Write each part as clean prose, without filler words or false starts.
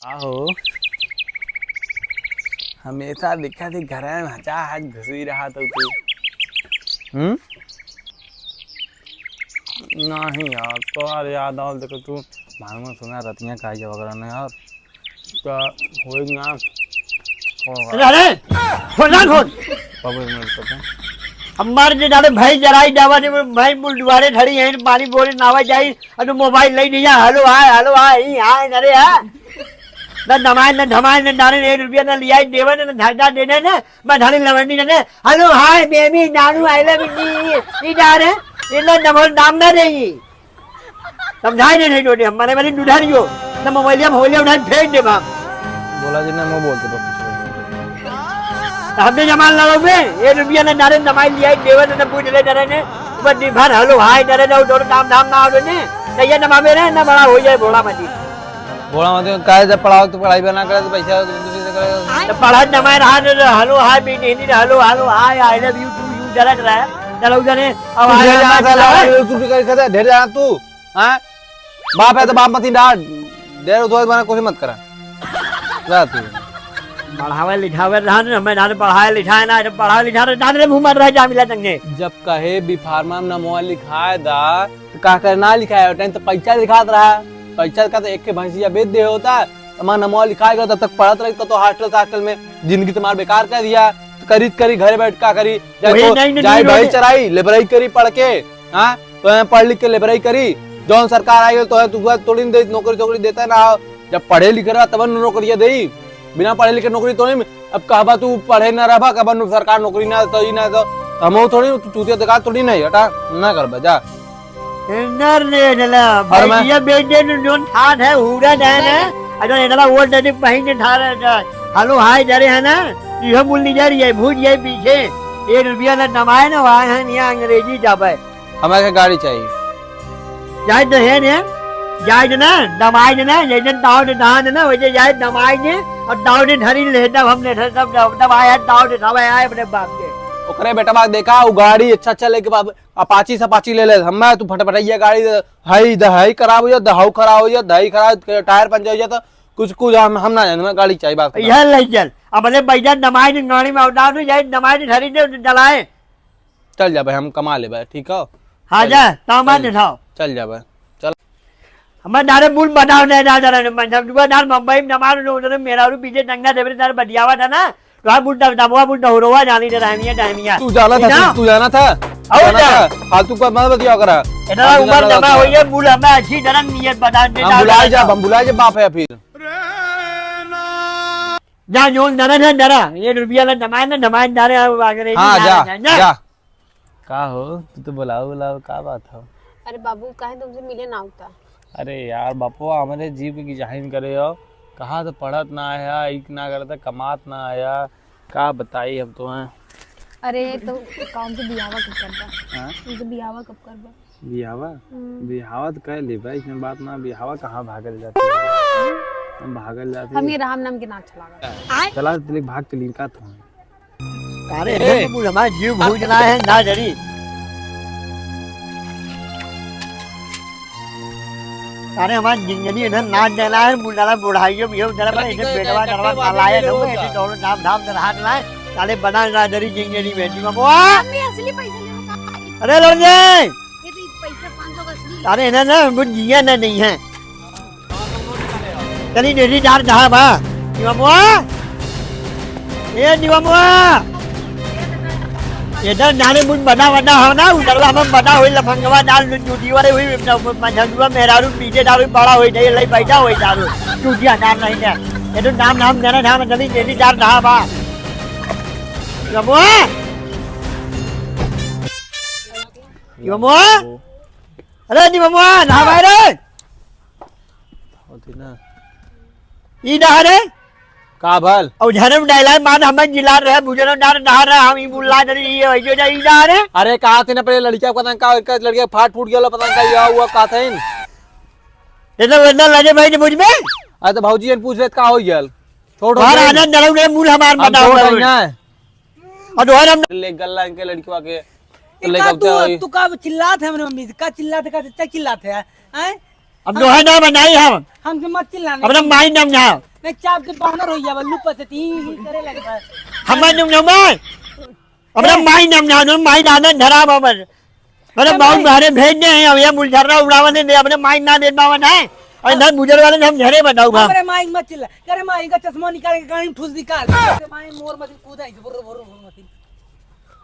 आहो हमेशा दिखा थी घर में हचा हाथ घुसी रहा तो तू नहीं यार तो यार याद आओ देखो तू मालूम सुना रतियाँ का वगैरह ने यार तो हो ना अरे फोन हमारे जे डाले भाई जराई डावा ने भाई मुल दुआरे खड़ी है पानी बोले नावा जाई और मोबाइल नहीं दिया हेलो हाय ई हाय अरे हां न धमाए न डाले 1 रुपया न लिया देवन न धागा देने ने मैं ढाली लवंडी ने hello hi baby Nanu I love you ई जा रे इतना नंबर नाम ना देगी समझाई नहीं छोटे हमारे वाली दुधारियो न मोबाइल में होले उठा फेंक दे बाप बोला जी ना मैं बोलते तो हमने जमाल ना लोगे 1 रुपया ने डाले दमाई लिया देवन ने पूछ ले डरे ने बड़ी भर हेलो हाय डरे ना दो काम धाम ना आओ ने तैयार न मावे रे ना बड़ा हो जाए भोला मती काहे जब पढ़ाओ तो पढ़ाई बना करे तो पैसा करे तो पढ़ा दमाई रहा हेलो हाय भी नहीं hello hi I love you too you डरा रहा है चलो उधर अब आ तू कर ढेर जाना तू हां बाप है तो बाप मत डाल ढेर तो बना कोई मत करा जा तू पढ़ावे लिखावे रहा ने हमें ना पढ़ाए लिखाए ना पढ़ा लिखा रे दादरे मुंह मार रहा जा मिला तंगे जब कहे बी फार्मा में नमो लिखाए दा तो का करना लिखाया टाइम तो पैसा लिखात रहा पैसा का तो एक के भैंसिया बेच दे होता हमारा नमो लिखाएगा तब तक पढ़त रही तो हॉस्टल में जिंदगी तुम्हारा बेकार कर दिया करी घर बैठ का करी जाए भाई चराई लेबराई करी पढ़ के हां तो पढ़ लिख के लेबराई करी जौन सरकार आई तो है तू थोड़ी दे नौकरी देता ना जब पढ़े लिखे रहा तब नौकरी दे बिना पढ़े लिखे नौकरी तो नहीं अब कहबा तू पढ़े ना रहा कहबा सरकार नौकरी ना तो ना तो हम थोड़ी चूतिया दिखा थोड़ी नहीं हटा ना कर जा इंदर ने डला भाई ये बेटे ने जोन ठाठ है हुरा है ना अजो इधर वो डे पहन ठा रहा हेलो हाय डरे है ना यह बोलनी जा रही है भूल जाए पीछे 1 रुपया ना दमाए ना वहां है नहीं अंग्रेजी जाबे हमारे गाड़ी चाहिए जाए तो है ने जाए ना दमाए ना जैसे दाव ने दान ना वैसे जाए दमाए ने और दाव ने धरी लेता हमने सब दबाया दाव ने दबाया है अपने बाप के ओकरे बेटा बाग देखा वो गाड़ी अच्छा लेके अपाची ले हम तू फटफटाइया गाड़ी हई दहाई खराब हो जा दहाऊ खराब हो जा दही खराब टायर पंचर हो जा तो कुछ हम ना जाने गाड़ी चाहिए बात यह ले चल अब भले पैसा दमाए ने गाड़ी में उठा दो जाए दमाए ने धरी ने चलाए चल जा भाई हम कमा ले भाई ठीक है हां जा सामान उठाओ चल जा भाई चल हमारे नारे बुल बनाओ नहीं ना जरा मतलब दुआ नार मुंबई में नमार उधर मेरा और पीछे दंगा देवे तार बदियावा था ना तो बुड्ढा दबवा बुड्ढा होरवा जानी रे टाइमिया तू जाना था आओ जा फालतू का मत बतिया करा इतना उम्र जमा होई है बुल हमें अच्छी तरह नियत बता दे हम बुलाए जा बाप है फिर जा जोन डरा 1 रुपया ना दमाए डारे अंग्रेजी हां जा का हो तू तो बुलाओ का बात हो अरे बाबू काहे तुमसे मिले ना होता अरे यार बापू हमारे जीव की जाहिन करे हो कहाँ तो पढ़त ना आया एक ना करता कमात ना आया का बताई हम तो हैं अरे तो कौन से बियावा कब करबा हां तुमसे बियावा कब करबा बियावा तो कह ले भाई इसमें बात ना बियावा कहाँ भागल जाती है हम भागल जाते हम ये राम नाम के नाच चला तेरे भाग के लिंका तो अरे बुल हमारा जीव भूजना है ना जरी अरे हमारा जिंदगी इधर नाच देना है बुढ़ा बुढ़ाइयों भी जरा पर इसे बेटवा डरवा लाया दो ऐसे दोनों नाम धाम दर हाथ लाए साले बना ना दरी जिंदगी बेटी में बुआ मैं असली पैसा ले अरे लड़के ये तो पैसा 500 का असली अरे ना ना वो जिया ना नहीं है चली डेरी चार जहां बा जीवा बुआ ये जीवा बुआ इधर जाने बुन बना हो ना उधर हम बना हुई लफंगवा डाल चूटी वाले हुई मंझुआ मेहरारू पीछे डाल बड़ा हुई नहीं लई पैसा हुई डाल चूटिया नाम नहीं है ये तो नाम देना नाम जल्दी जल्दी चार रहा बा यमुआ अरे यमुआ ना भाई रे होती ना ई ना रे का भल और झरम डायला मान हमें जिला रहे बुझनो डार नहा रहा हम ई बुल्ला दरी ये जो जा ई जा रे अरे कहा थे ना पहले लड़किया पता का लड़किया फाट फूट गया पता का या हुआ का थे ये तो वेदा लगे भाई मुझ में अरे तो भौजी ने पूछ रहे का हो गया छोड़ बाहर आनंद डरो ने मूल हमार बता और दोहर हम ले गल्ला के लड़कियों के तू का चिल्लात है हमने मम्मी का चिल्लाते का सच्चा चिल्लाते हैं अब दोहर ना बनाई हम हमसे मत चिल्लाने अपना माई नम जाओ मैं चाप के बानर हो गया बल्लू पर से तीन करे लगता है हमारे नम नम अपना माई नम जाओ माई दादा धरा बाबर मतलब बहुत मारे भेजने हैं अब ये मुलझरना उड़ावने दे अपने माई ना दे बावन है और इधर बुजुर्ग वाले ने हम झरे बताओ भाई अरे माई मत चिल्ला करे माई का चश्मा निकाल के गाड़ी में ठूस निकाल अरे माई मोर मत कूदा भुर भुर भुर मत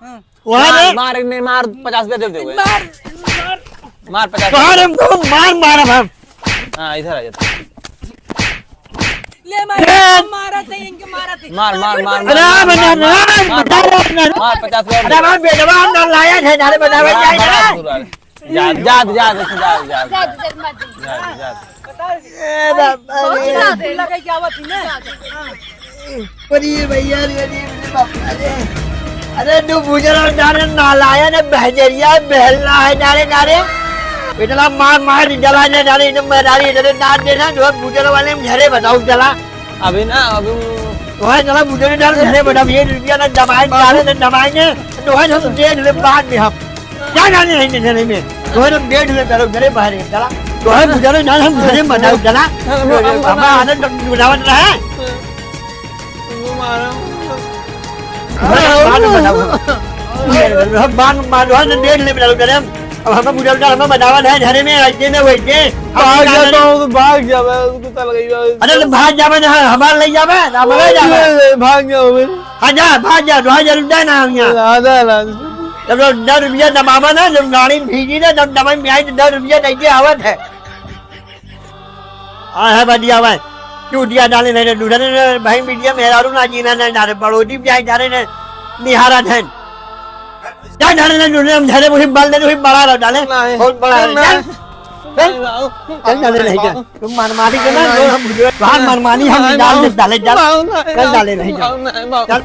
हां वहां मार मार 50 रुपया दे दे मार 50 मार मार हम हां इधर आ जा ले मारा थे इनके मारा थे मार मार मार अरे बता मार 50 रुपया अरे बाप बेटवा हम ना लाया है नारे बतावे जा जा जा जा जा जा ए बाबा लगा क्या हुआ थी ना परी भैया अरे तू बुजुर्ग नारे ना लाया ने बहजरिया बहलना है नारे नारे इतना मार मार जला ने नारे इधर मरारी इधर नाच देना जो बुजुर्ग वाले में झरे बताओ चला अभी ना अभी वहाँ चला बुजुर्ग डाल झरे बताओ ये रुपया ना दबाएंगे तो है हम डेढ़ ले बाद में हम क्या जाने हैं झरे में तो है हम डेढ़ ले करो घरे बाहर चला तो है बुजुर्ग डाल हम झरे बताओ चला हमारा आनंद बुलावन रहा है बान डेढ़ ले बताओ चले अब हमें बुजुर्ग हमें बतावन है झरे में ऐसे में वैसे भाग जा उसको चल गई अरे तो भाग जावे ना हमारे ले जावे ना हमारे जावे भाग जाओ हाँ जा भाग जा 2000 रुपया ना हम यहाँ जब 10 रुपया दबावा ना जब गाड़ी भीगी ना जब दबाई में आई तो 10 रुपया नहीं आवत है हाँ है बढ़िया भाई चूटिया डाले नहीं दूसरे भाई मीडिया मेहरारू ना जीना नहीं डाले बड़ोटी भी आई डाले ने निहारा थे क्या डाले ना दूसरे हम झरे मुझे बल दे बड़ा रहा डाले बहुत बड़ा चल डाले नहीं जा तुम मनमानी करना जो हम भाग मनमानी हम डाले चल डाले नहीं जा चल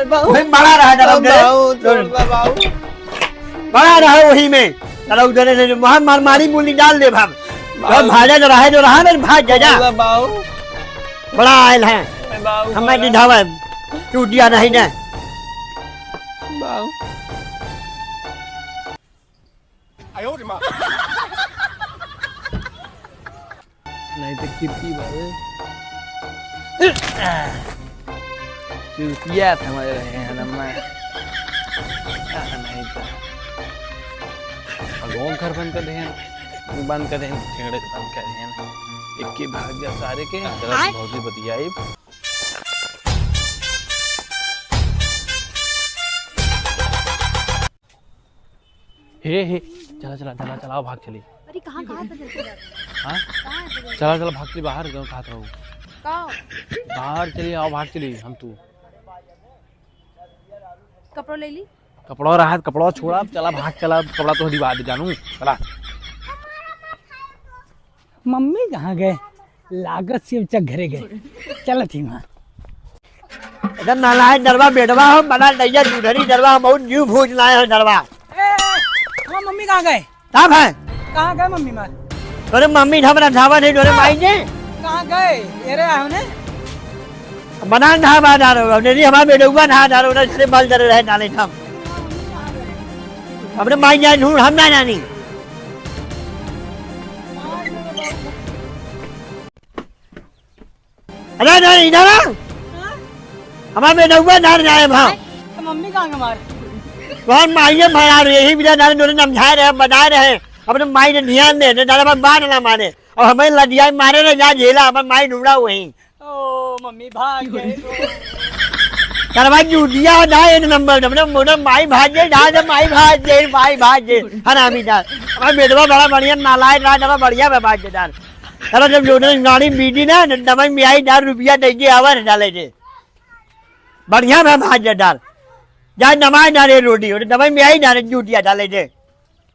भाई बड़ा रहा बड़ा रहा वही में चलो उधर से वहाँ मनमानी बोली डाल दे भाग भाजा जो रहा मेरे भाग जा बड़ा आयल है हमें दिखावा चूटिया नहीं ना नहीं तो कितनी बार चूतिया समझ रहे हैं ना मैं नहीं तो भगवान घर बंद कर दें बंद कर दें झगड़े बंद कर दें एक के भाग जा सारे के बहुत ही बतियाई हे चला चला चला चलाओ भाग चली अरे कहाँ कहाँ पे चलते जा रहे हाँ हो चला चला भाग चली बाहर क्यों खात रहो कहाँ बाहर चली आओ भाग चली हम तू कपड़ा ले ली कपड़ा रहा कपड़ा छोड़ा चला भाग चला कपड़ा तो दिवा दे जानू चला मम्मी कहाँ गए लागत से बच्चा घरे गए चल थी वहाँ इधर नालायक दरवा बेटवा हम बना दैया दूधरी दरवा हम बहुत न्यू भूज लाए हैं दरवा हाँ मम्मी कहाँ गए तब है कहाँ गए मम्मी मार तोरे मम्मी हमरा ढाबा नहीं तोरे माई ने कहाँ गए अरे आओ ने बना ढाबा डालो अब नहीं हमारे बेटुआ ढा डालो ना इसलिए बल डर रहे डाले हम अपने माई जान ढूंढ हम ना जानी अरे नहीं इधर हमारे बेटुआ ढार जाए भाव तो मम्मी कहाँ गए मार कौन माई भरा रहे यही बिना डाले दोनों समझा रहे बता रहे अपने माई ने ध्यान दे डाले बात ना मारे और हमें लड़िया मारे ना जा झेला हमारे माई ढूंढा वही ओ मम्मी भाग गए करवा जूतिया डाल नंबर अपने मोटा माई भाजे डाल माई भाजे हरामी डाल हमारे बेटवा बड़ा बढ़िया नालायक डाल बड़ा बढ़िया व्यवहार से डाल चलो जब जो गाड़ी बीटी ना दवाई में आई 10 रुपया दे आवर डाले थे बढ़िया व्यवहार से डाल जा नमाज डाले रोटी और दवाई में आई डाले जूतिया डाले थे